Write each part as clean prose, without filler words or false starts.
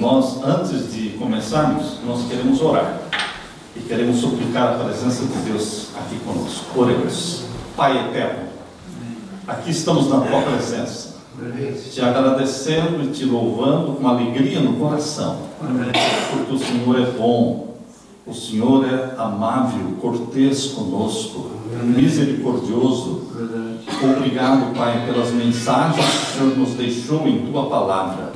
Nós, antes de começarmos, nós queremos orar e queremos suplicar a presença de Deus aqui conosco. Oremos. Pai eterno, aqui estamos na tua presença, te agradecendo e te louvando com alegria no coração, porque o Senhor é bom, o Senhor é amável, cortês conosco, misericordioso. Obrigado, Pai, pelas mensagens que o Senhor nos deixou em tua palavra.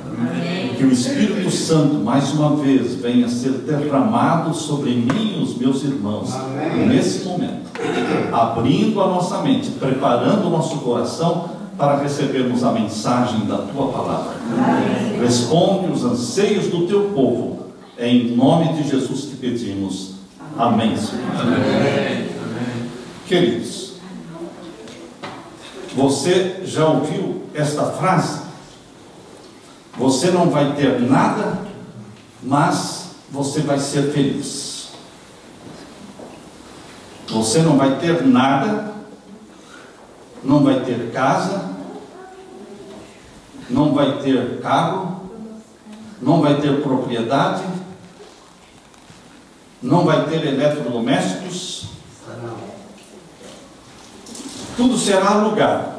Que o Espírito Santo mais uma vez venha ser derramado sobre mim e os meus irmãos nesse momento, abrindo a nossa mente, preparando o nosso coração para recebermos a mensagem da tua palavra. Responde os anseios do teu povo, em nome de Jesus te pedimos. Amém, Senhor. Queridos, você já ouviu esta frase? Você não vai ter nada, mas você vai ser feliz. Você não vai ter nada, não vai ter casa, não vai ter carro, não vai ter propriedade, não vai ter eletrodomésticos. Tudo será alugado.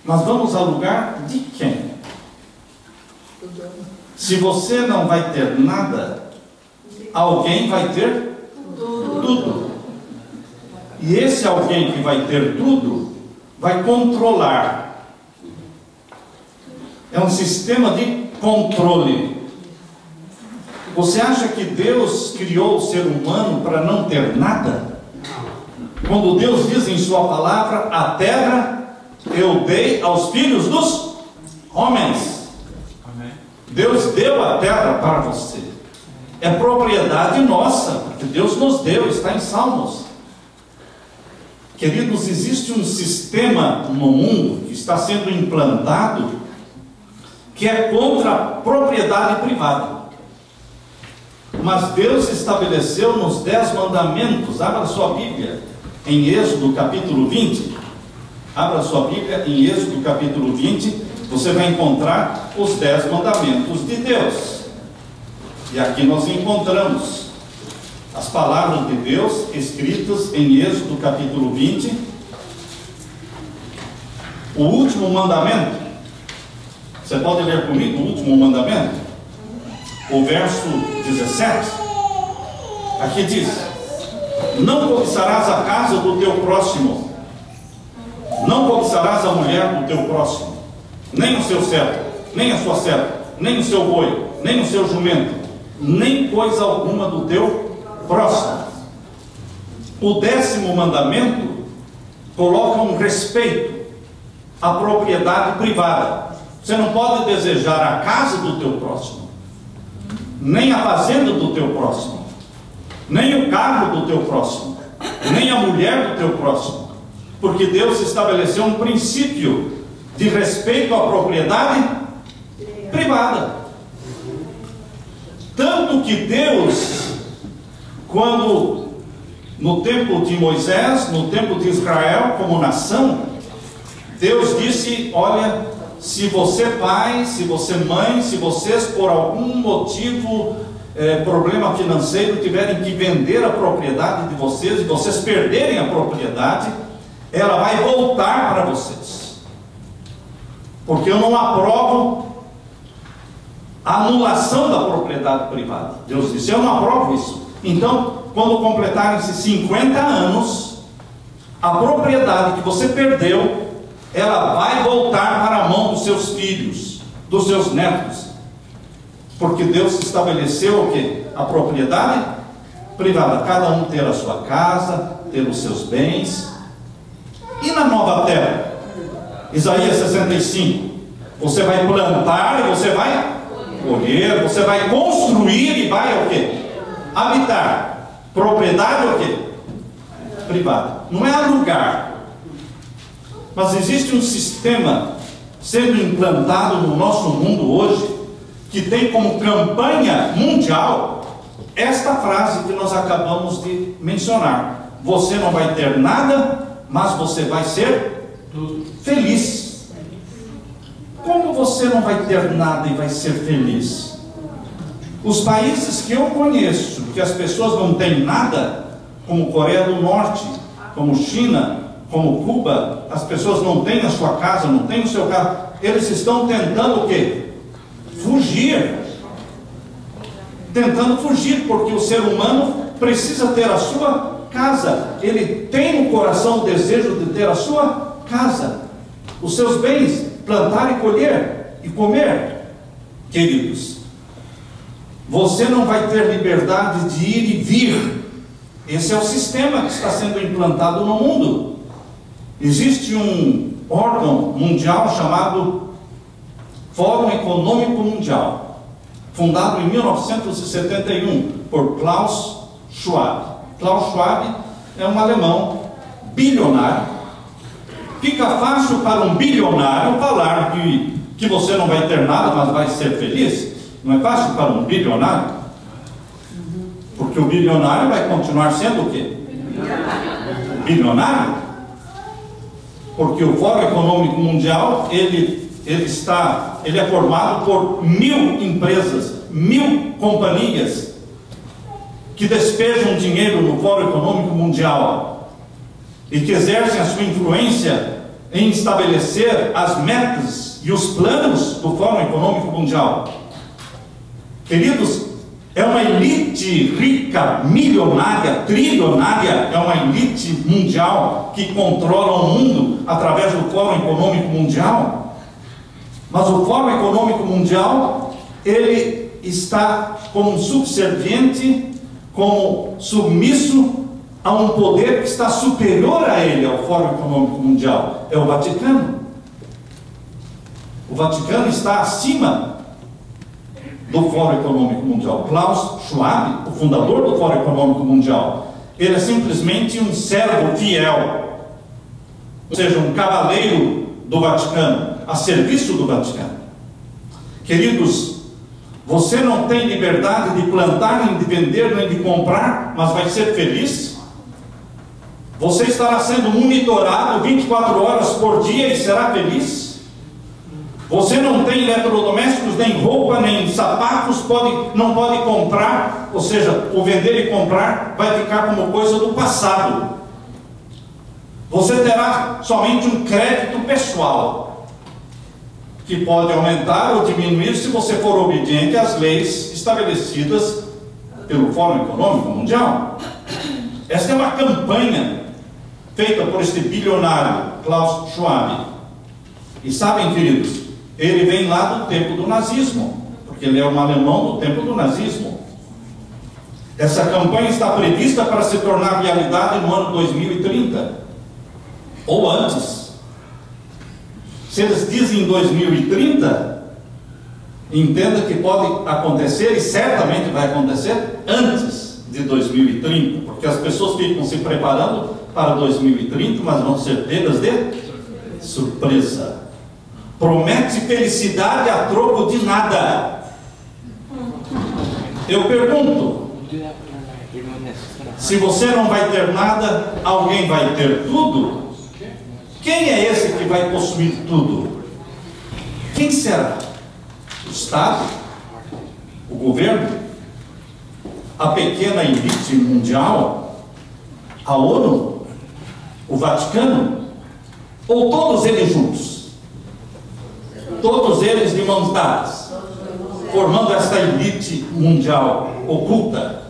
Mas vamos alugar de quem? Se você não vai ter nada, alguém vai ter tudo. E esse alguém que vai ter tudo, vai controlar. É um sistema de controle. Você acha que Deus criou o ser humano para não ter nada? Quando Deus diz em sua palavra, a terra eu dei aos filhos dos homens. Amém. Deus deu a terra para você. É propriedade nossa, porque Deus nos deu, está em Salmos. Queridos, existe um sistema no mundo que está sendo implantado que é contra a propriedade privada. Mas Deus estabeleceu nos 10 mandamentos. Abra sua Bíblia em Êxodo capítulo 20. Abra sua Bíblia em Êxodo capítulo 20, você vai encontrar os 10 mandamentos de Deus. E aqui nós encontramos as palavras de Deus escritas em Êxodo capítulo 20. O último mandamento, você pode ler comigo o último mandamento? O verso 17. Aqui diz: não cobiçarás a casa do teu próximo, não cobiçarás a mulher do teu próximo, nem o seu servo, nem a sua serva, nem o seu boi, nem o seu jumento, nem coisa alguma do teu próximo. O 10º mandamento coloca um respeito à propriedade privada. Você não pode desejar a casa do teu próximo, nem a fazenda do teu próximo, nem o carro do teu próximo, nem a mulher do teu próximo, porque Deus estabeleceu um princípio de respeito à propriedade privada. Tanto que Deus, quando no tempo de Moisés, no tempo de Israel como nação, Deus disse: olha, se você pai, se você mãe, se vocês por algum motivo, problema financeiro, tiverem que vender a propriedade de vocês, e vocês perderem a propriedade, ela vai voltar para vocês, porque eu não aprovo a anulação da propriedade privada. Deus disse: eu não aprovo isso. Então, quando completarem-se 50 anos, a propriedade que você perdeu, ela vai voltar para a mão dos seus filhos, dos seus netos, porque Deus estabeleceu o quê? A propriedade privada, cada um ter a sua casa, ter os seus bens. E na nova terra, Isaías 65, você vai plantar e você vai colher, você vai construir e vai o quê? Habitar. Propriedade o quê? Privada. Não é alugar. Mas existe um sistema sendo implantado no nosso mundo hoje, que tem como campanha mundial esta frase que nós acabamos de mencionar: você não vai ter nada, mas você vai ser feliz. Como você não vai ter nada e vai ser feliz? Os países que eu conheço, que as pessoas não têm nada, como Coreia do Norte, como China, como Cuba, as pessoas não têm a sua casa, não têm o seu carro, eles estão tentando o quê? Fugir. Tentando fugir, porque o ser humano precisa ter a sua casa. Ele tem no coração o desejo de ter a sua casa, os seus bens, plantar e colher e comer. Queridos, você não vai ter liberdade de ir e vir. Esse é o sistema que está sendo implantado no mundo. Existe um órgão mundial chamado Fórum Econômico Mundial, fundado em 1971 por Klaus Schwab. Klaus Schwab é um alemão bilionário. Fica fácil para um bilionário falar que você não vai ter nada, mas vai ser feliz. Não é fácil para um bilionário? Porque o bilionário vai continuar sendo o quê? Bilionário. Porque o Fórum Econômico Mundial, ele é formado por 1000 empresas, 1000 companhias que despejam dinheiro no Fórum Econômico Mundial e que exercem a sua influência em estabelecer as metas e os planos do Fórum Econômico Mundial. Queridos, é uma elite rica, milionária, trilionária, é uma elite mundial que controla o mundo através do Fórum Econômico Mundial. Mas o Fórum Econômico Mundial, ele está como subserviente, como submisso a um poder que está superior a ele, ao Fórum Econômico Mundial. É o Vaticano. O Vaticano está acima do Fórum Econômico Mundial. Klaus Schwab, o fundador do Fórum Econômico Mundial, ele é simplesmente um servo fiel, ou seja, um cavaleiro do Vaticano, a serviço do Vaticano. Queridos, você não tem liberdade de plantar, nem de vender, nem de comprar, mas vai ser feliz? Você estará sendo monitorado 24 horas por dia e será feliz? Você não tem eletrodomésticos, nem roupa, nem sapatos, não pode comprar, ou seja, o vender e comprar vai ficar como coisa do passado. Você terá somente um crédito pessoal, que pode aumentar ou diminuir se você for obediente às leis estabelecidas pelo Fórum Econômico Mundial. Esta é uma campanha feita por este bilionário, Klaus Schwab. E sabem, queridos, ele vem lá do tempo do nazismo, porque ele é um alemão do tempo do nazismo. Essa campanha está prevista para se tornar realidade no ano 2030, ou antes. Se eles dizem 2030, entenda que pode acontecer, e certamente vai acontecer, antes de 2030, porque as pessoas ficam se preparando para 2030, mas vão ser pegas de surpresa. Promete felicidade a troco de nada. Eu pergunto, se você não vai ter nada, alguém vai ter tudo? Quem é esse que vai possuir tudo? Quem será? O Estado? O governo? A pequena elite mundial? A ONU? O Vaticano? Ou todos eles juntos? Todos eles de mãos dadas, formando esta elite mundial oculta.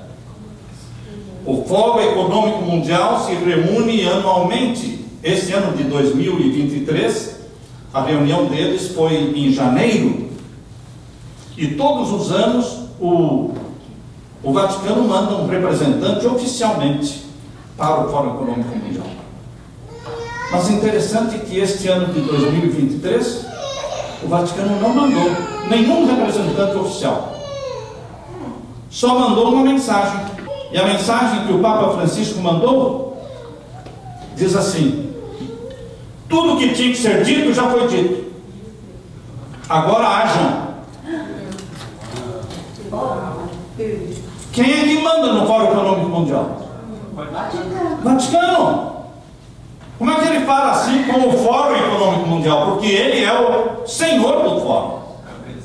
O Fórum Econômico Mundial se reúne anualmente. Esse ano de 2023, a reunião deles foi em janeiro. E todos os anos o Vaticano manda um representante oficialmente para o Fórum Econômico Mundial. Mas interessante que este ano de 2023, o Vaticano não mandou nenhum representante oficial. Só mandou uma mensagem. E a mensagem que o Papa Francisco mandou diz assim: tudo que tinha que ser dito já foi dito. Agora hajam. Quem é que manda no Fórum Econômico Mundial? Vaticano. Como é que ele fala assim com o Fórum Econômico Mundial? Mundial, porque ele é o senhor do fórum.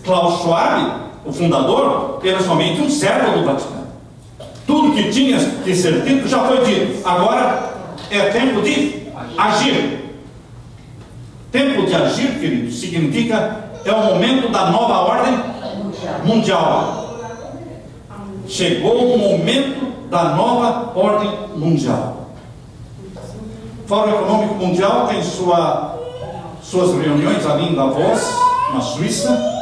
Klaus Schwab, o fundador, ele é somente um servo do Vaticano. Tudo que tinha que ser dito já foi dito. Agora é tempo de agir. Tempo de agir, querido, significa é o momento da nova ordem mundial. Chegou o momento da nova ordem mundial. O Fórum Econômico Mundial tem suas reuniões ali em Davos, na Suíça.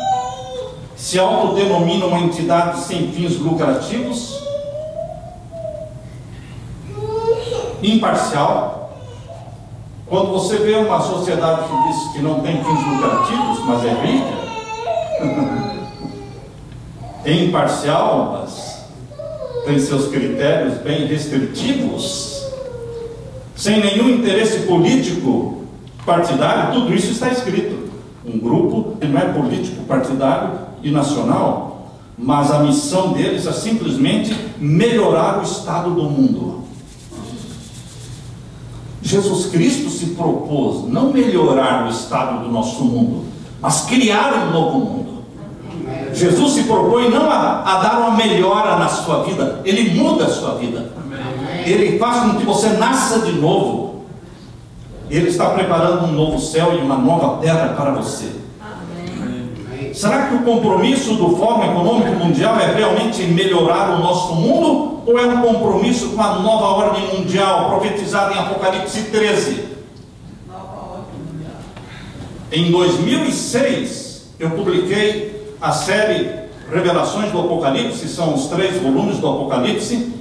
Se autodenomina uma entidade sem fins lucrativos, imparcial. Quando você vê uma sociedade que diz que não tem fins lucrativos, mas é rica, é imparcial, mas tem seus critérios bem restritivos, sem nenhum interesse político partidário, tudo isso está escrito. Um grupo que não é político partidário e nacional, mas a missão deles é simplesmente melhorar o estado do mundo. Jesus Cristo se propôs não melhorar o estado do nosso mundo, mas criar um novo mundo. Jesus se propõe não a dar uma melhora na sua vida, ele muda a sua vida. Ele faz com que você nasça de novo. Ele está preparando um novo céu e uma nova terra para você. Será que o compromisso do Fórum Econômico Mundial é realmente melhorar o nosso mundo? Ou é um compromisso com a nova ordem mundial profetizada em Apocalipse 13? Em 2006, eu publiquei a série Revelações do Apocalipse, são os 3 volumes do Apocalipse,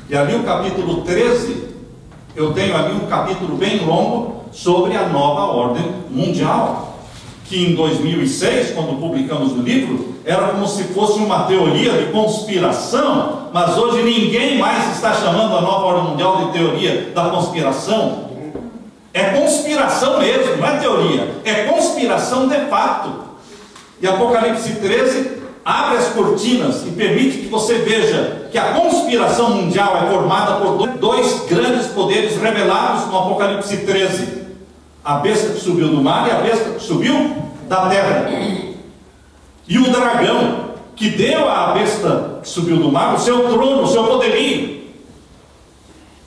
e ali o capítulo 13, eu tenho ali um capítulo bem longo sobre a nova ordem mundial, que em 2006, quando publicamos o livro, era como se fosse uma teoria de conspiração, mas hoje ninguém mais está chamando a nova ordem mundial de teoria da conspiração. É conspiração mesmo, não é teoria, é conspiração de fato. E Apocalipse 13 abre as cortinas e permite que você veja que a conspiração mundial é formada por 2 grandes poderes revelados no Apocalipse 13. A besta que subiu do mar e a besta que subiu da terra. E o dragão que deu à besta que subiu do mar o seu trono, o seu poderio.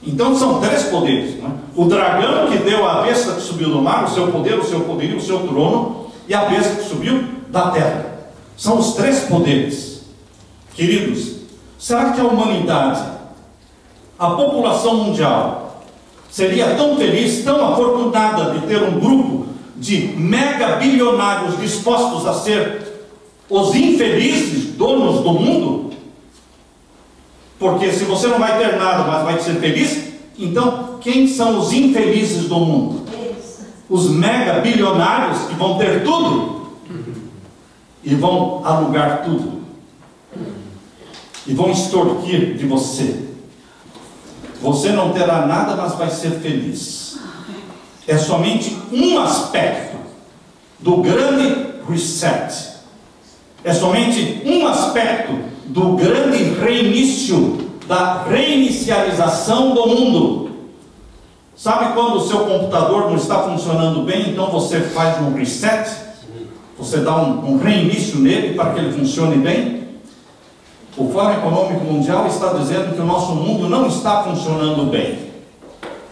Então são 3 poderes, não é? O dragão que deu à besta que subiu do mar o seu poder, o seu poderio, o seu trono, e a besta que subiu da terra. São os 3 poderes. Queridos, será que a humanidade, a população mundial, seria tão feliz, tão afortunada de ter um grupo de mega bilionários dispostos a ser os infelizes donos do mundo? Porque se você não vai ter nada, mas vai ser feliz, então quem são os infelizes do mundo? Os mega bilionários que vão ter tudo e vão alugar tudo e vão extorquir de você. Você não terá nada, mas vai ser feliz. É somente um aspecto do grande reset. É somente um aspecto do grande reinício, da reinicialização do mundo. Sabe quando o seu computador não está funcionando bem, então você faz um reset? Você dá um reinício nele para que ele funcione bem? O Fórum Econômico Mundial está dizendo que o nosso mundo não está funcionando bem.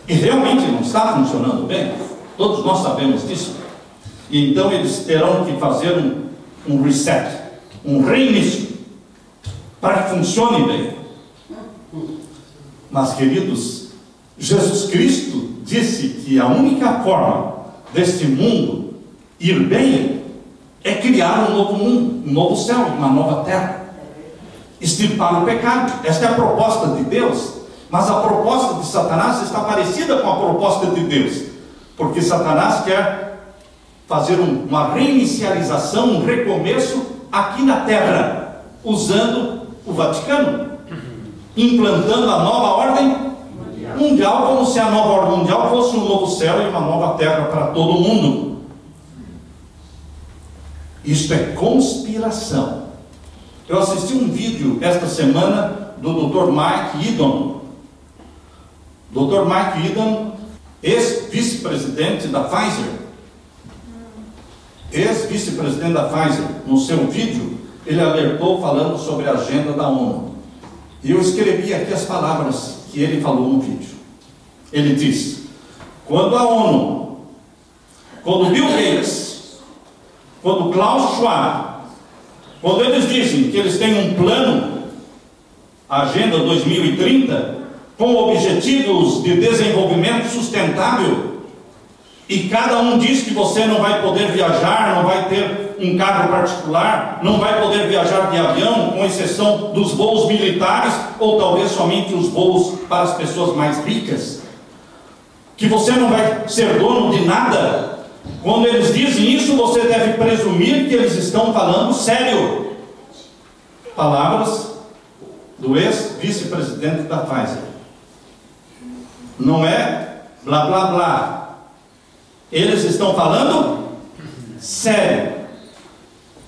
E realmente não está funcionando bem. Todos nós sabemos disso. E então eles terão que fazer um reset, um reinício, para que funcione bem. Mas, queridos, Jesus Cristo disse que a única forma deste mundo ir bem é criar um novo mundo, um novo céu, uma nova terra. Extirpar o pecado. Esta é a proposta de Deus. Mas a proposta de Satanás está parecida com a proposta de Deus, porque Satanás quer fazer uma reinicialização, um recomeço aqui na terra, usando o Vaticano, implantando a nova ordem mundial, como se a nova ordem mundial fosse um novo céu e uma nova terra para todo mundo. Isto é conspiração. Eu assisti um vídeo esta semana do Dr. Mike Yeadon. Dr. Mike Yeadon, ex-vice-presidente da Pfizer. ex-vice-presidente da Pfizer, no seu vídeo, ele alertou falando sobre a agenda da ONU. E eu escrevi aqui as palavras que ele falou no vídeo. Ele disse: quando a ONU, quando Bill Gates, quando Klaus Schwab, quando eles dizem que eles têm um plano, a Agenda 2030, com objetivos de desenvolvimento sustentável, e cada um diz que você não vai poder viajar, não vai ter um carro particular, não vai poder viajar de avião, com exceção dos voos militares, ou talvez somente os voos para as pessoas mais ricas, que você não vai ser dono de nada. Quando eles dizem isso, você deve presumir que eles estão falando sério. Palavras do ex-vice-presidente da Pfizer. Não é blá blá blá. Eles estão falando sério.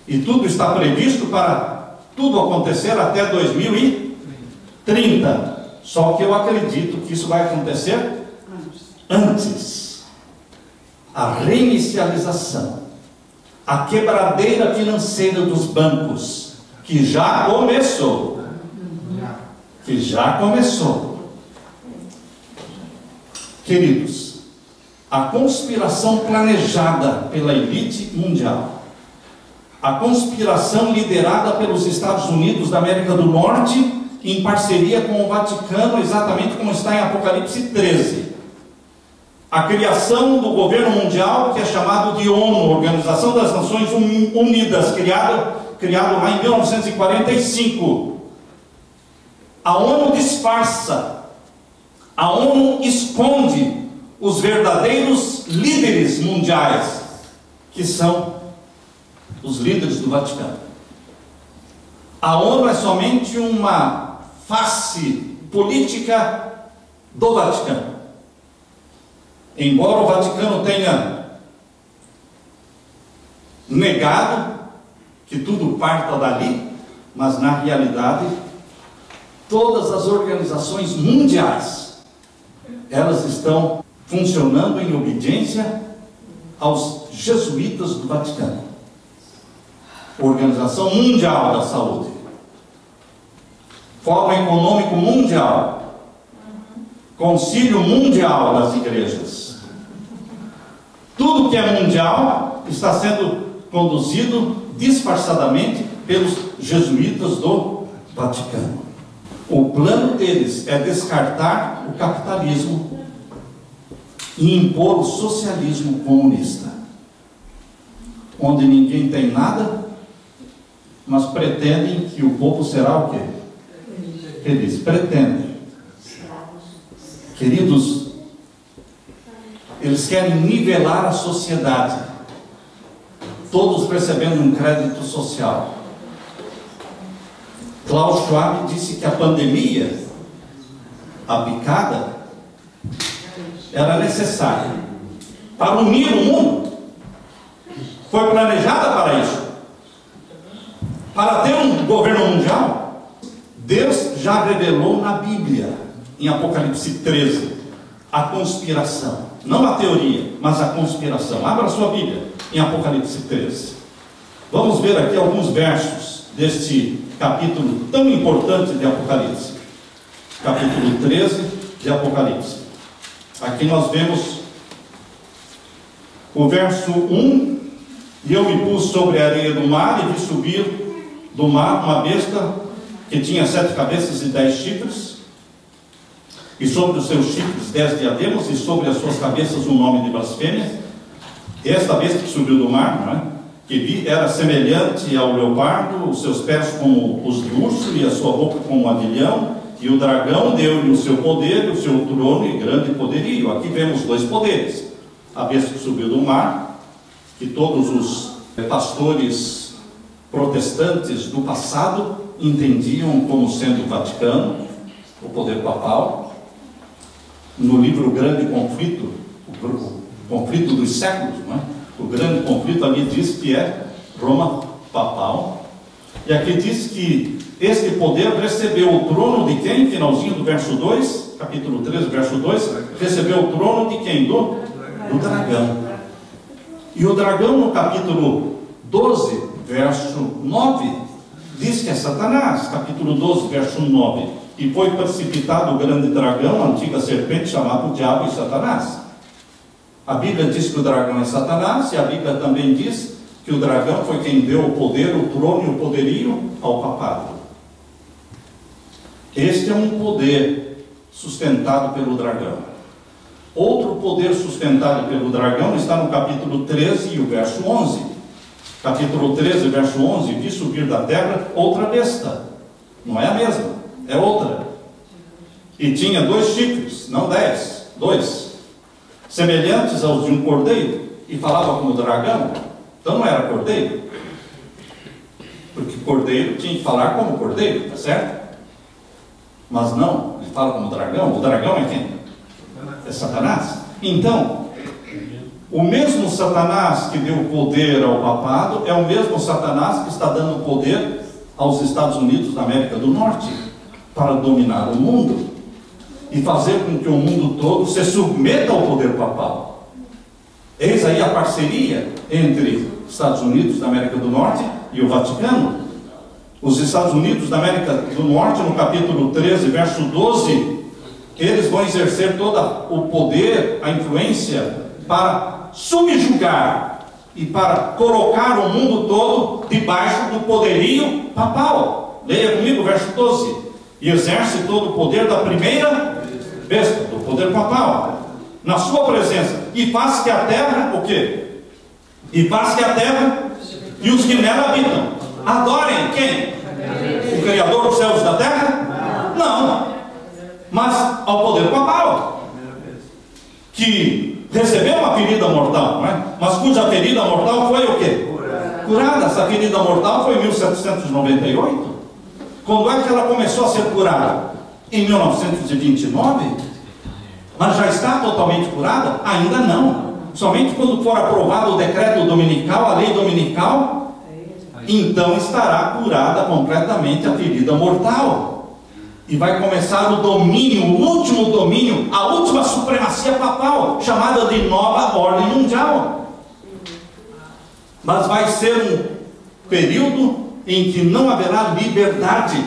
E tudo está previsto para tudo acontecer até 2030. Só que eu acredito que isso vai acontecer antes. A reinicialização, a quebradeira financeira dos bancos, que já começou. Que já começou. Queridos, a conspiração planejada pela elite mundial, a conspiração liderada pelos Estados Unidos da América do Norte, em parceria com o Vaticano, exatamente como está em Apocalipse 13. A criação do governo mundial, que é chamado de ONU, Organização das Nações Unidas, criado lá em 1945. A ONU disfarça, a ONU esconde os verdadeiros líderes mundiais, que são os líderes do Vaticano. A ONU é somente uma face política do Vaticano. Embora o Vaticano tenha negado que tudo parta dali, mas na realidade, todas as organizações mundiais, elas estão funcionando em obediência aos jesuítas do Vaticano. Organização Mundial da Saúde, Fórum Econômico Mundial, Concílio Mundial das Igrejas. Tudo que é mundial está sendo conduzido disfarçadamente pelos jesuítas do Vaticano. O plano deles é descartar o capitalismo e impor o socialismo comunista, onde ninguém tem nada, mas pretendem que o povo será o quê? Eles pretendem. Queridos, eles querem nivelar a sociedade, todos recebendo um crédito social. Klaus Schwab disse que a pandemia, a picada, era necessária para unir o mundo. Foi planejada para isso, para ter um governo mundial. Deus já revelou na Bíblia, em Apocalipse 13, a conspiração. Não a teoria, mas a conspiração. Abra a sua Bíblia em Apocalipse 13. Vamos ver aqui alguns versos deste capítulo tão importante de Apocalipse. Capítulo 13 de Apocalipse. Aqui nós vemos o verso 1. E eu me pus sobre a areia do mar e vi subir do mar uma besta que tinha 7 cabeças e 10 chifres, e sobre os seus chifres 10 diademas, e sobre as suas cabeças um nome de blasfêmia. Esta besta que subiu do mar, não é? Que vi, era semelhante ao leopardo, os seus pés como os de urso, e a sua boca como a de leão. E o dragão deu-lhe o seu poder, o seu trono e grande poderio. Aqui vemos 2 poderes. A besta que subiu do mar, que todos os pastores protestantes do passado entendiam como sendo o Vaticano, o poder papal. No livro Grande Conflito, o conflito dos séculos, não é? O grande conflito ali diz que é Roma papal. E aqui diz que este poder recebeu o trono de quem? Finalzinho do verso 2, capítulo 13, verso 2, recebeu o trono de quem? Do dragão. E o dragão, no capítulo 12, verso 9, diz que é Satanás. Capítulo 12, verso 9. E foi precipitado o grande dragão, a antiga serpente, chamado Diabo e Satanás. A Bíblia diz que o dragão é Satanás, e a Bíblia também diz que o dragão foi quem deu o poder, o trono e o poderio ao papado. Este é um poder sustentado pelo dragão. Outro poder sustentado pelo dragão está no capítulo 13 e o verso 11. Capítulo 13, verso 11: vi subir da terra outra besta. Não é a mesma, é outra. E tinha 2 chifres, não 10, 2, semelhantes aos de um cordeiro, e falava como dragão. Então não era cordeiro, porque cordeiro tinha que falar como cordeiro, tá certo? Mas não, ele fala como dragão. O dragão é quem? É Satanás. Então, o mesmo Satanás que deu poder ao papado é o mesmo Satanás que está dando poder aos Estados Unidos da América do Norte para dominar o mundo e fazer com que o mundo todo se submeta ao poder papal. Eis aí a parceria entre Estados Unidos da América do Norte e o Vaticano. Os Estados Unidos da América do Norte, no capítulo 13, verso 12, eles vão exercer todo o poder, a influência, para subjugar e para colocar o mundo todo debaixo do poderio papal. Leia comigo o verso 12. E exerce todo o poder da primeira besta, do poder papal, na sua presença, e faz que a terra, o quê? E faz que a terra e os que nela habitam adorem quem? O Criador dos céus e da terra? Não, mas ao poder papal, que recebeu uma ferida mortal, não é? Mas cuja ferida mortal foi o quê? Curada. Essa ferida mortal foi em 1798. Quando é que ela começou a ser curada? Em 1929. Mas já está totalmente curada? Ainda não. Somente quando for aprovado o decreto dominical, a lei dominical, então estará curada completamente a ferida mortal. E vai começar o domínio, o último domínio, a última supremacia papal, chamada de nova ordem mundial. Mas vai ser um período em que não haverá liberdade.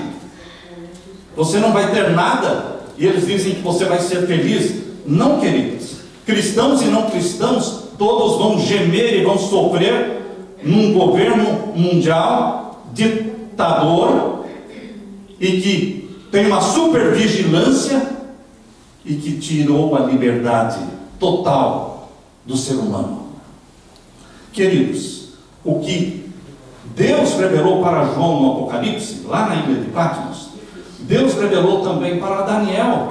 Você não vai ter nada. E eles dizem que você vai ser feliz. Não, queridos. Cristãos e não cristãos, todos vão gemer e vão sofrer num governo mundial ditador e que tem uma supervigilância e que tirou a liberdade total do ser humano. Queridos, o que Deus revelou para João no Apocalipse, lá na ilha de Patmos, Deus revelou também para Daniel,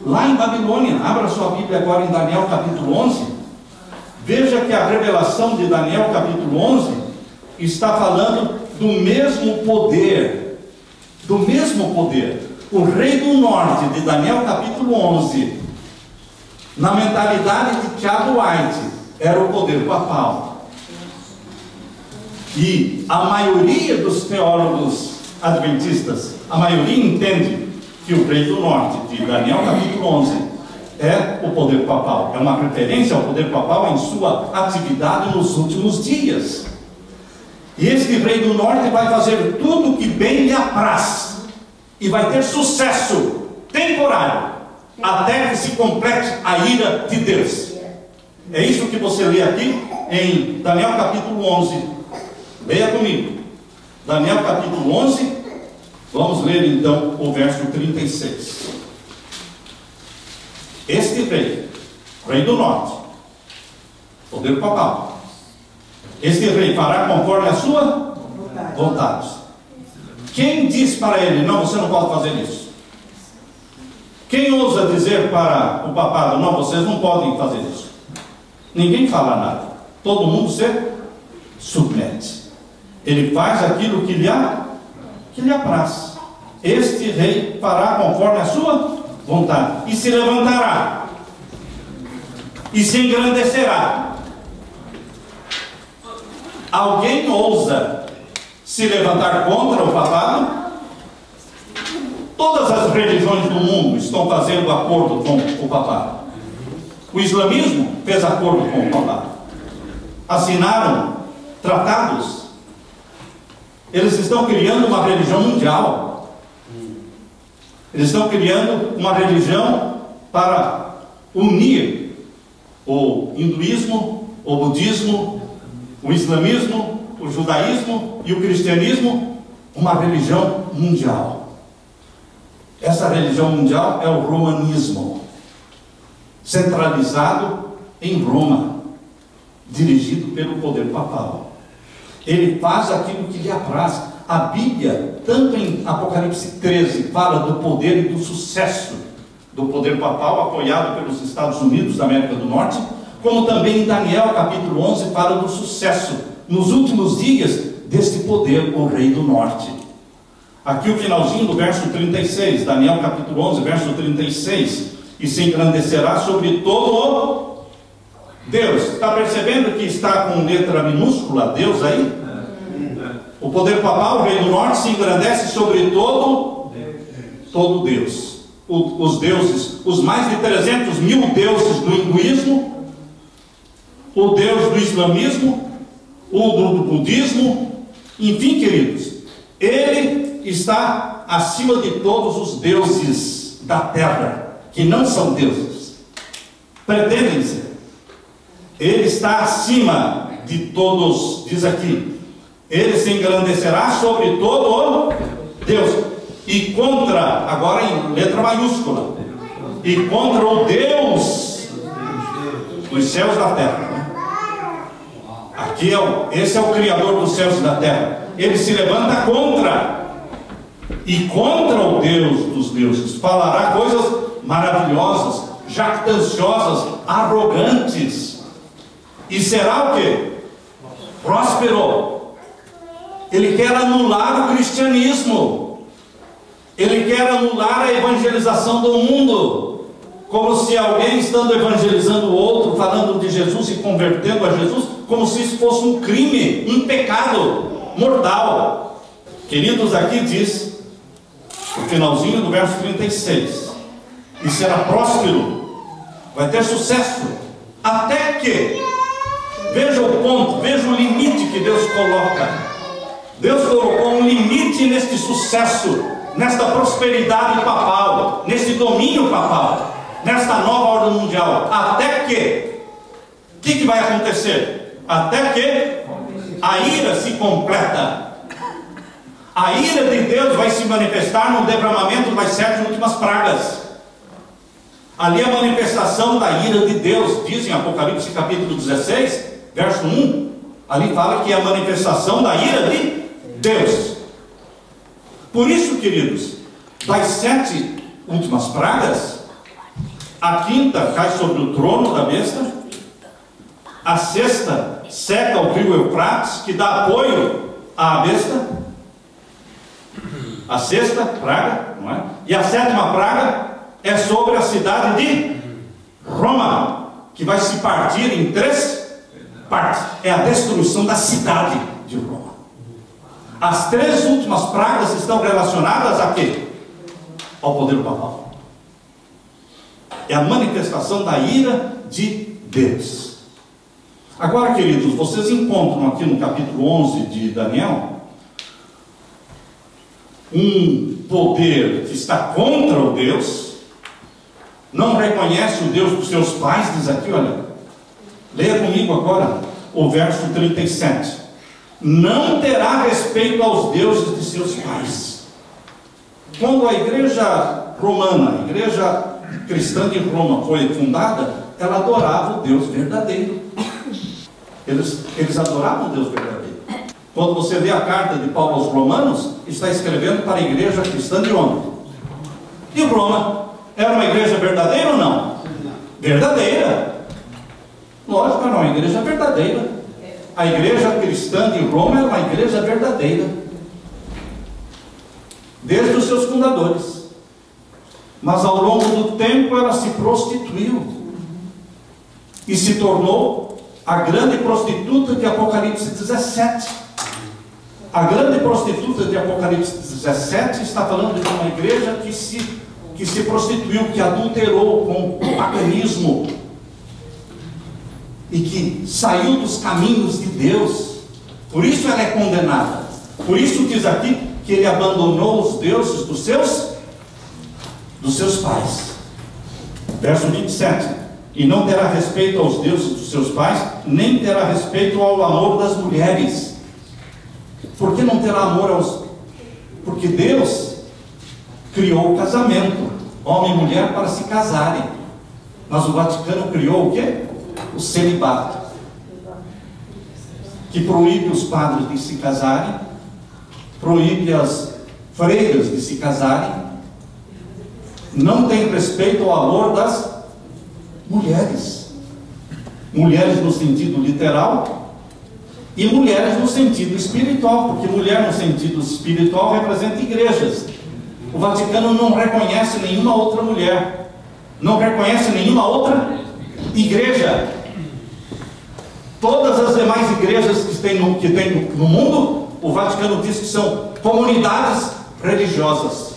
lá em Babilônia. Abra sua Bíblia agora em Daniel capítulo 11. Veja que a revelação de Daniel capítulo 11 está falando do mesmo poder, do mesmo poder. O rei do norte, de Daniel capítulo 11, na mentalidade de Thiago White, era o poder papal. E a maioria dos teólogos adventistas, a maioria entende que o rei do norte, de Daniel capítulo 11, é o poder papal. É uma referência ao poder papal em sua atividade nos últimos dias. E este rei do norte vai fazer tudo o que bem lhe apraz. E vai ter sucesso temporário, até que se complete a ira de Deus. É isso que você lê aqui em Daniel capítulo 11. Leia comigo. Daniel capítulo 11. Vamos ler então o verso 36. Este rei, rei do norte, poder papal, este rei fará conforme a sua vontade. Quem diz para ele, não, você não pode fazer isso? Quem ousa dizer para o papado, não, vocês não podem fazer isso? Ninguém fala nada. Todo mundo se submete. Ele faz aquilo que lhe apraz. Este rei fará conforme a sua vontade, e se levantará, e se engrandecerá. Alguém ousa se levantar contra o papado? Todas as religiões do mundo estão fazendo acordo com o papado. O islamismo fez acordo com o papado. assinaram tratados. Eles estão criando uma religião mundial. Eles estão criando uma religião para unir o hinduísmo, o budismo, o islamismo, o judaísmo e o cristianismo, uma religião mundial. Essa religião mundial é o romanismo, centralizado em Roma, dirigido pelo poder papal. Ele faz aquilo que lhe apraz. A Bíblia, tanto em Apocalipse 13, fala do poder e do sucesso do poder papal, apoiado pelos Estados Unidos da América do Norte, como também em Daniel, capítulo 11, fala do sucesso, nos últimos dias, deste poder, o Rei do Norte. Aqui o finalzinho do verso 36, Daniel capítulo 11, verso 36, e se engrandecerá sobre todo Deus. Está percebendo que está com letra minúscula, Deus aí? O poder papal, o Rei do Norte, se engrandece sobre todo Deus. Os deuses, os mais de 300 mil deuses do hinduísmo, o Deus do islamismo, o do budismo, enfim, queridos, ele está acima de todos os deuses da terra, que não são deuses, pretendem ser. Ele está acima de todos, diz aqui, ele se engrandecerá sobre todo Deus, e contra, agora em letra maiúscula, e contra o Deus dos céus e da terra. Aqui esse é o Criador dos céus e da terra. Ele se levanta contra, e contra o Deus dos deuses falará coisas maravilhosas, jactanciosas, arrogantes, e será o quê? Próspero. Ele quer anular o cristianismo. Ele quer anular a evangelização do mundo, como se alguém estando evangelizando o outro, falando de Jesus e convertendo a Jesus, como se isso fosse um crime, um pecado mortal. Queridos, aqui diz, no finalzinho do verso 36, e será próspero, vai ter sucesso, até que, veja o ponto, veja o limite que Deus coloca. Deus colocou um limite neste sucesso, nesta prosperidade papal, neste domínio papal, nesta nova ordem mundial, até que, o que vai acontecer? Até que a ira se completa. A ira de Deus vai se manifestar no derramamento das 7 últimas pragas. Ali a manifestação da ira de Deus, diz em Apocalipse capítulo 16, verso 1, ali fala que é a manifestação da ira de Deus. Por isso, queridos, das 7 últimas pragas, a quinta cai sobre o trono da besta, a sexta seca o rio Eufrates, que dá apoio à besta, a sexta praga, não é? E a 7ª praga é sobre a cidade de Roma, que vai se partir em 3 partes. É a destruição da cidade de Roma. As 3 últimas pragas estão relacionadas a quê? Ao poder papal. É a manifestação da ira de Deus. Agora, queridos, vocês encontram aqui no capítulo 11 de Daniel um poder que está contra o Deus, não reconhece o Deus dos seus pais, diz aqui, olha, leia comigo agora o verso 37. Não terá respeito aos deuses de seus pais. Quando a igreja romana, a igreja cristã de Roma foi fundada, ela adorava o Deus verdadeiro. Eles adoravam o Deus verdadeiro. Quando você lê a carta de Paulo aos Romanos, está escrevendo para a igreja cristã de onde? De Roma. Era uma igreja verdadeira ou não? Verdadeira. Lógico, era uma igreja verdadeira. A igreja cristã de Roma era uma igreja verdadeira, desde os seus fundadores. Mas ao longo do tempo ela se prostituiu e se tornou a grande prostituta de Apocalipse 17. A grande prostituta de Apocalipse 17 está falando de uma igreja que se prostituiu, que adulterou com o paganismo. e que saiu dos caminhos de Deus. Por isso ela é condenada. Por isso diz aqui que ele abandonou os deuses dos seus pais. Verso 27. E não terá respeito aos deuses dos seus pais, nem terá respeito ao amor das mulheres. Por que não terá amor aos... Porque Deus criou o casamento, homem e mulher, para se casarem. Mas o Vaticano criou o quê? O celibato, que proíbe os padres de se casarem, proíbe as freiras de se casarem, não tem respeito ao amor das mulheres. Mulheres no sentido literal e mulheres no sentido espiritual, porque mulher no sentido espiritual representa igrejas. O Vaticano não reconhece nenhuma outra mulher, não reconhece nenhuma outra igreja. Todas as demais igrejas que tem no mundo, o Vaticano diz que são comunidades religiosas.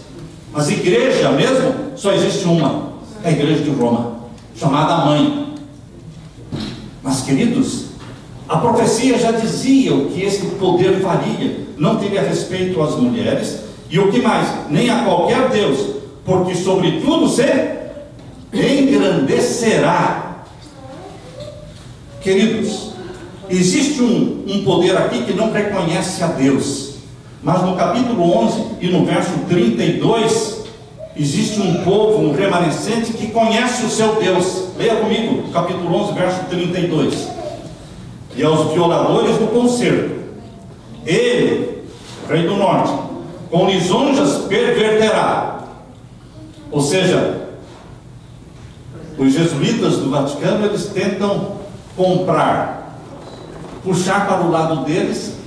Mas igreja mesmo, só existe uma, a igreja de Roma, chamada Mãe. Mas queridos, a profecia já dizia o que esse poder faria. Não teria respeito às mulheres, e o que mais? Nem a qualquer Deus, porque sobre tudo se engrandecerá. Queridos, existe um poder aqui que não reconhece a Deus. Mas no capítulo 11 e no verso 32, existe um povo, um remanescente que conhece o seu Deus. Leia comigo, capítulo 11, verso 32. E aos violadores do concerto, ele, rei do norte, com lisonjas perverterá. Ou seja, os jesuítas do Vaticano, eles tentam comprar, puxar para o lado deles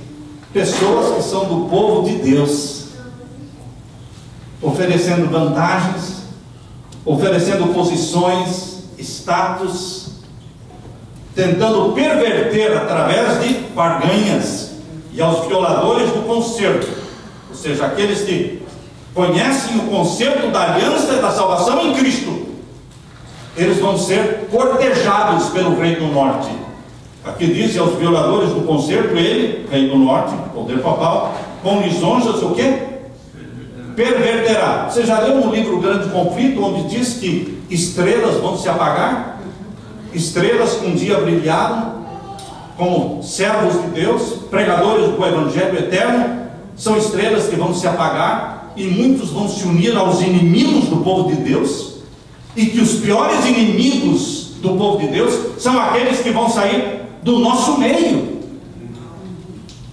pessoas que são do povo de Deus, oferecendo vantagens, oferecendo posições, status, tentando perverter através de barganhas. E aos violadores do concerto, ou seja, aqueles que conhecem o concerto da aliança e da salvação em Cristo, eles vão ser cortejados pelo rei do norte. Aqui diz aos violadores do concerto, ele, rei do norte, poder papal, com lisonjas o quê? Perverterá. Você já leu no livro Grande Conflito, onde diz que estrelas vão se apagar? Estrelas que um dia brilharam como servos de Deus, pregadores do Evangelho eterno, são estrelas que vão se apagar, e muitos vão se unir aos inimigos do povo de Deus, e que os piores inimigos do povo de Deus são aqueles que vão sair do nosso meio,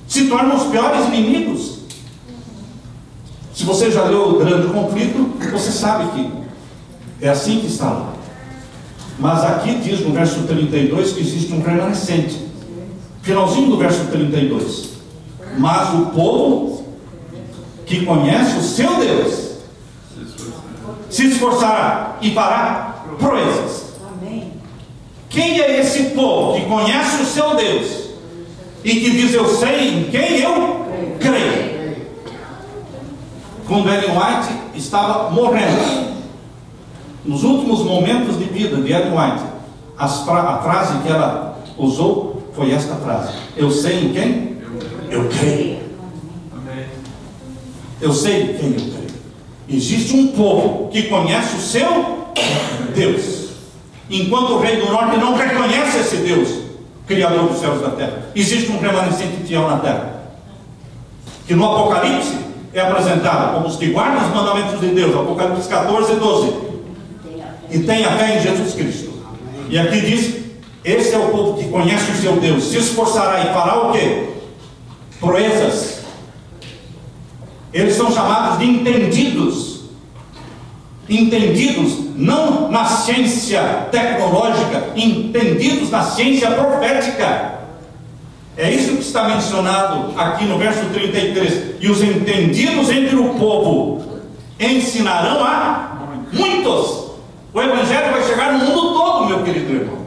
se tornam os piores inimigos. Se você já leu o Grande Conflito, você sabe que é assim que está lá. Mas aqui diz no verso 32 que existe um remanescente, finalzinho do verso 32. Mas o povo que conhece o seu Deus se esforçará e fará proezas. Quem é esse povo que conhece o seu Deus e que diz: eu sei em quem eu creio? Quando Ellen White estava morrendo, nos últimos momentos de vida de Ellen White, a frase que ela usou foi esta frase: eu sei em quem eu creio. Eu sei em quem eu creio. Existe um povo que conhece o seu Deus, enquanto o rei do norte não reconhece esse Deus, Criador dos céus e da terra. Existe um remanescente fiel na terra, que no Apocalipse é apresentado como os que guardam os mandamentos de Deus, Apocalipse 14 e 12, e tem a fé em Jesus Cristo. E aqui diz: esse é o povo que conhece o seu Deus, se esforçará e fará o quê? Proezas. Eles são chamados de entendidos. Entendidos não na ciência tecnológica, entendidos na ciência profética. É isso que está mencionado aqui no verso 33. E os entendidos entre o povo ensinarão a muitos. O Evangelho vai chegar no mundo todo, meu querido irmão.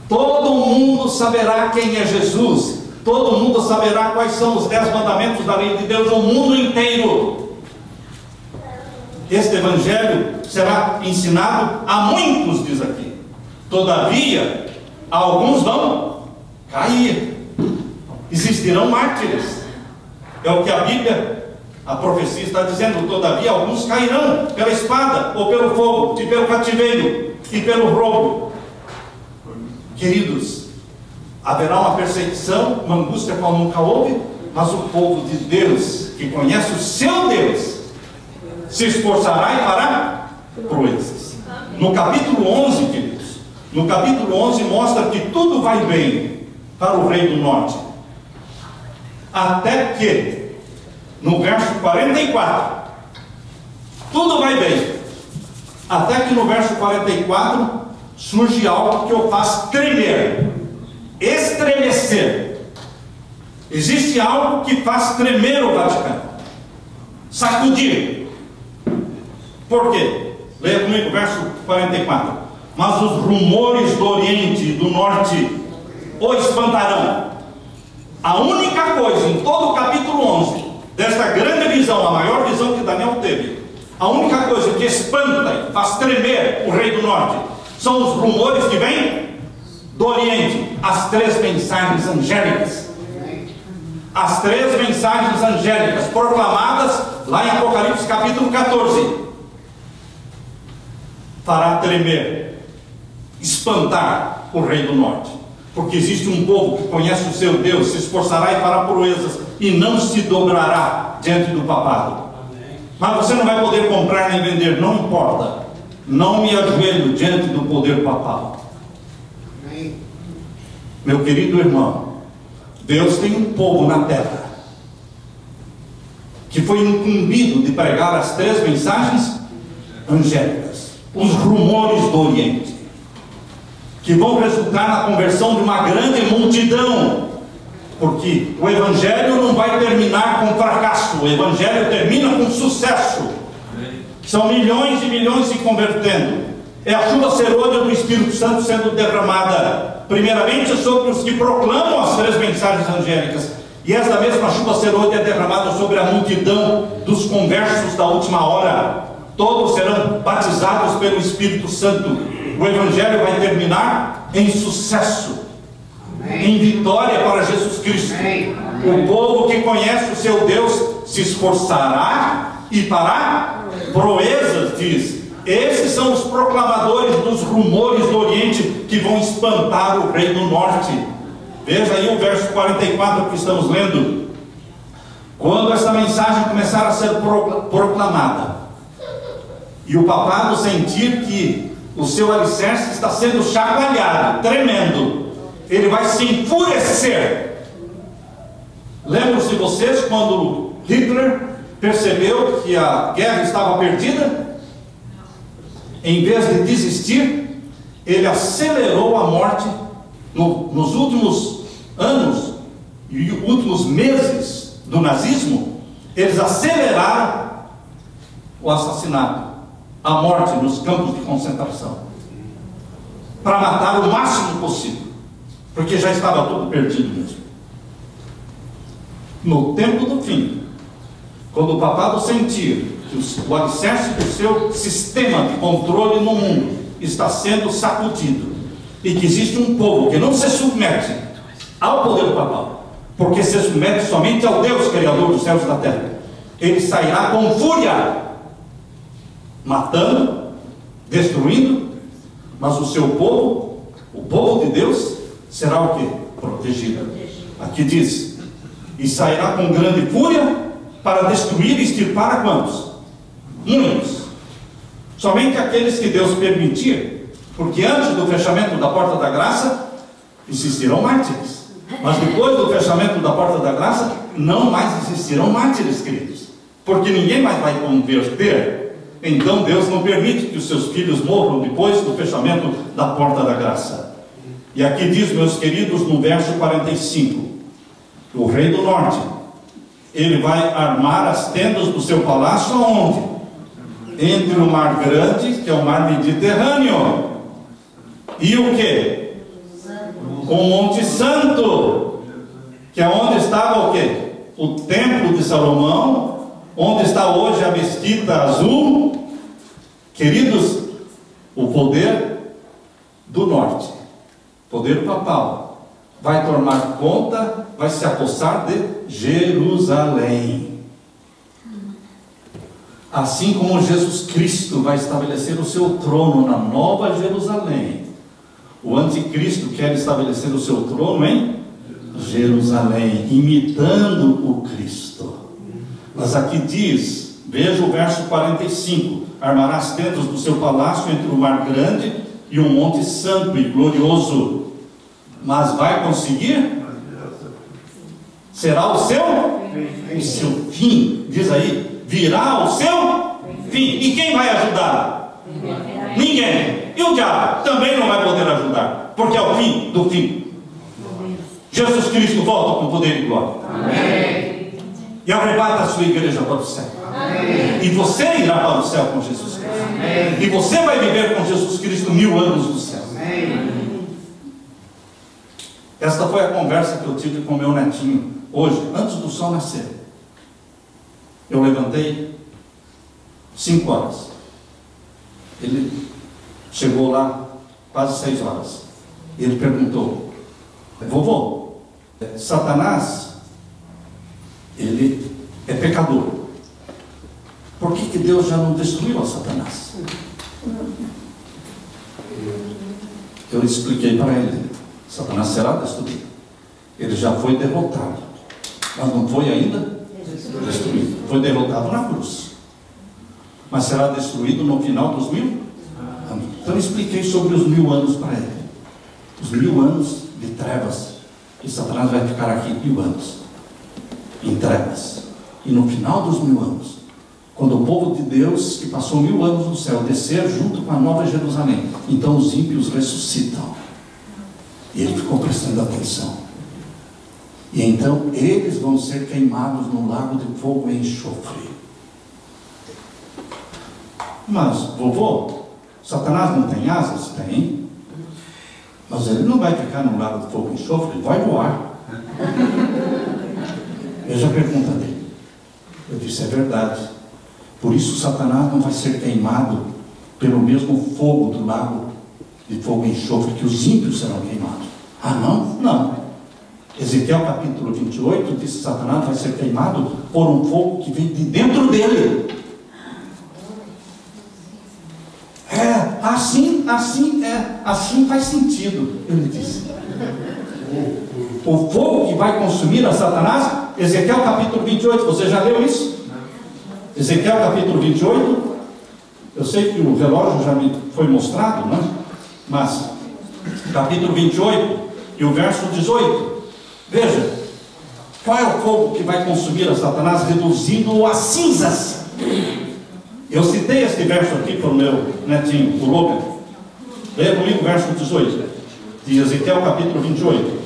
Todo mundo saberá quem é Jesus. Todo mundo saberá quais são os 10 mandamentos da lei de Deus, o mundo inteiro. Este Evangelho será ensinado a muitos, diz aqui. Todavia, alguns vão cair. Existirão mártires. É o que a Bíblia, a profecia está dizendo. Todavia, alguns cairão pela espada, ou pelo fogo, e pelo cativeiro, e pelo roubo. Queridos, haverá uma perseguição, uma angústia qual nunca houve, mas o povo de Deus, que conhece o seu Deus, se esforçará e fará proezas. No capítulo 11, queridos, no capítulo 11 mostra que tudo vai bem para o rei do norte. Até que, no verso 44, tudo vai bem. Até que no verso 44 surge algo que o faz tremer, estremecer. Existe algo que faz tremer o Vaticano, sacudir. Por quê? Leia comigo o verso 44. Mas os rumores do Oriente e do Norte o espantarão. A única coisa em todo o capítulo 11 desta grande visão, a maior visão que Daniel teve, a única coisa que espanta e faz tremer o rei do norte são os rumores que vêm do Oriente, as 3 mensagens angélicas. As 3 mensagens angélicas proclamadas lá em Apocalipse capítulo 14. Fará tremer, espantar o rei do norte, porque existe um povo que conhece o seu Deus, se esforçará e fará proezas, e não se dobrará diante do papado. Mas você não vai poder comprar nem vender, não importa. Não me ajoelho diante do poder papal. Meu querido irmão, Deus tem um povo na terra que foi incumbido de pregar as 3 mensagens angélicas, os rumores do Oriente, que vão resultar na conversão de uma grande multidão, porque o Evangelho não vai terminar com fracasso, o Evangelho termina com sucesso. São milhões e milhões se convertendo. É a chuva serôdia do Espírito Santo sendo derramada, primeiramente sobre os que proclamam as 3 mensagens angélicas, e esta mesma chuva serôdia é derramada sobre a multidão dos conversos da última hora. Todos serão batizados pelo Espírito Santo. O Evangelho vai terminar em sucesso, em vitória para Jesus Cristo. O povo que conhece o seu Deus se esforçará e fará proezas, diz. Esses são os proclamadores dos rumores do Oriente que vão espantar o rei do norte. Veja aí o verso 44 que estamos lendo. Quando essa mensagem começar a ser proclamada, e o papado sentir que o seu alicerce está sendo chacoalhado, tremendo, ele vai se enfurecer. Lembram-se vocês quando Hitler percebeu que a guerra estava perdida? Em vez de desistir, ele acelerou a morte. Nos últimos anos e últimos meses do nazismo, eles aceleraram o assassinato, a morte nos campos de concentração, para matar o máximo possível, porque já estava tudo perdido mesmo. No tempo do fim, quando o papado sentir que o alicerce do seu sistema de controle no mundo está sendo sacudido, e que existe um povo que não se submete ao poder papal, porque se submete somente ao Deus Criador dos céus e da terra, ele sairá com fúria, matando, destruindo, mas o seu povo, o povo de Deus, será o que? Protegido. Aqui diz: e sairá com grande fúria para destruir e extirpar a quantos? Muitos. Somente aqueles que Deus permitir, porque antes do fechamento da porta da graça existirão mártires, mas depois do fechamento da porta da graça não mais existirão mártires, queridos, porque ninguém mais vai converter. Então Deus não permite que os seus filhos morram depois do fechamento da porta da graça. E aqui diz, meus queridos, no verso 45, o rei do norte, ele vai armar as tendas do seu palácio aonde? Entre o mar grande, que é o mar Mediterrâneo, e o que? O Monte Santo, que é onde estava o que? O templo de Salomão, onde está hoje a mesquita azul. Queridos, o poder do norte, poder papal, vai tomar conta, vai se apossar de Jerusalém. Assim como Jesus Cristo vai estabelecer o seu trono na Nova Jerusalém, o anticristo quer estabelecer o seu trono em Jerusalém, imitando o Cristo. Mas aqui diz, veja o verso 45: armará as tendas do seu palácio entre o mar grande e um monte santo e glorioso. Mas vai conseguir? Será o seu fim. Diz aí, virá o seu fim. E quem vai ajudar? Ninguém. E o diabo também não vai poder ajudar, porque é o fim do fim. Jesus Cristo volta com poder e glória. Amém. E arrebata a sua igreja para o céu. Amém. E você irá para o céu com Jesus Cristo. Amém. E você vai viver com Jesus Cristo 1000 anos no céu. Amém. Esta foi a conversa que eu tive com meu netinho hoje, antes do sol nascer. Eu levantei 5 horas. Ele chegou lá quase 6 horas. Ele perguntou: vovô, Satanás, ele é pecador. Por que Deus já não destruiu a Satanás? Eu expliquei para ele: Satanás será destruído. Ele já foi derrotado, mas não foi ainda destruído. Foi derrotado na cruz, mas será destruído no final dos 1000 anos. Então eu expliquei sobre os 1000 anos para ele. Os 1000 anos de trevas. E Satanás vai ficar aqui 1000 anos em trevas. E no final dos 1000 anos, quando o povo de Deus, que passou 1000 anos no céu, descer junto com a Nova Jerusalém, então os ímpios ressuscitam. E ele ficou prestando atenção. E então eles vão ser queimados no lago de fogo e enxofre. Mas, vovô, Satanás não tem asas? Tem. Mas ele não vai ficar no lago de fogo e enxofre, ele vai voar. Veja a pergunta dele. Eu disse: é verdade. Por isso Satanás não vai ser queimado pelo mesmo fogo do lago de fogo e enxofre que os ímpios serão queimados. Ah, não? Não. Ezequiel capítulo 28 diz que Satanás vai ser queimado por um fogo que vem de dentro dele. Assim faz sentido, ele disse. O fogo que vai consumir a Satanás, Ezequiel capítulo 28, você já leu isso? Ezequiel capítulo 28, eu sei que o relógio já me foi mostrado, né? Mas, capítulo 28 e o verso 18, veja, qual é o fogo que vai consumir a Satanás, reduzindo-o a cinzas? Eu citei este verso aqui para o meu netinho, o Logan. Leia comigo o verso 18, de Ezequiel capítulo 28.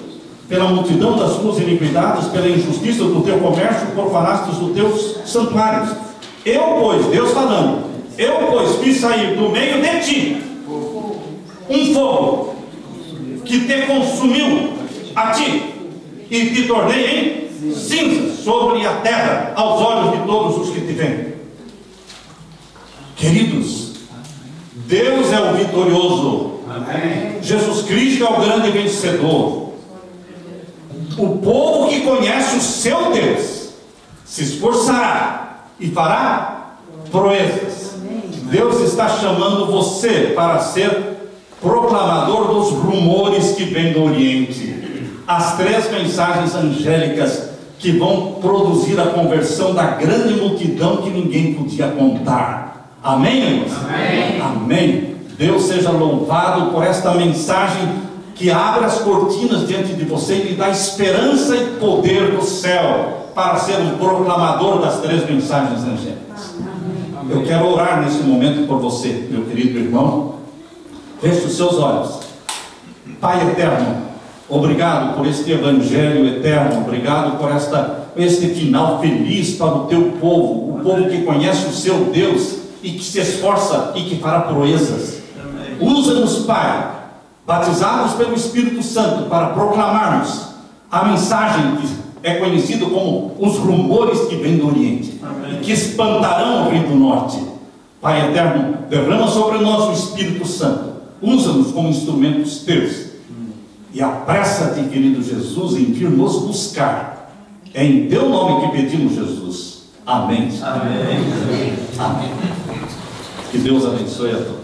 Pela multidão das suas iniquidades, pela injustiça do teu comércio, profanastes os teus santuários. Eu, pois, Deus falando, eu, pois, fiz sair do meio de ti um fogo que te consumiu a ti e te tornei em cinza sobre a terra, aos olhos de todos os que te veem. Queridos, Deus é o vitorioso. Amém. Jesus Cristo é o grande vencedor. O povo que conhece o seu Deus se esforçará e fará proezas. Deus está chamando você para ser proclamador dos rumores que vêm do Oriente. As 3 mensagens angélicas que vão produzir a conversão da grande multidão que ninguém podia contar. Amém, irmãos? Amém. Amém. Deus seja louvado por esta mensagem que abre as cortinas diante de você e lhe dá esperança e poder do céu para ser um proclamador das 3 mensagens angélicas. Amém. Eu quero orar nesse momento por você, meu querido irmão. Feche os seus olhos. Pai eterno, obrigado por este evangelho eterno, obrigado por este final feliz para o teu povo, o povo que conhece o seu Deus e que se esforça e que fará proezas. Usa-nos, Pai, batizados pelo Espírito Santo, para proclamarmos a mensagem que é conhecida como os rumores que vêm do Oriente. Amém. E que espantarão o Rio do Norte. Pai eterno, derrama sobre nós o Espírito Santo, usa-nos como instrumentos teus. E apressa-te, querido Jesus, em vir nos buscar. É em teu nome que pedimos, Jesus. Amém. Amém. Amém. Que Deus abençoe a todos.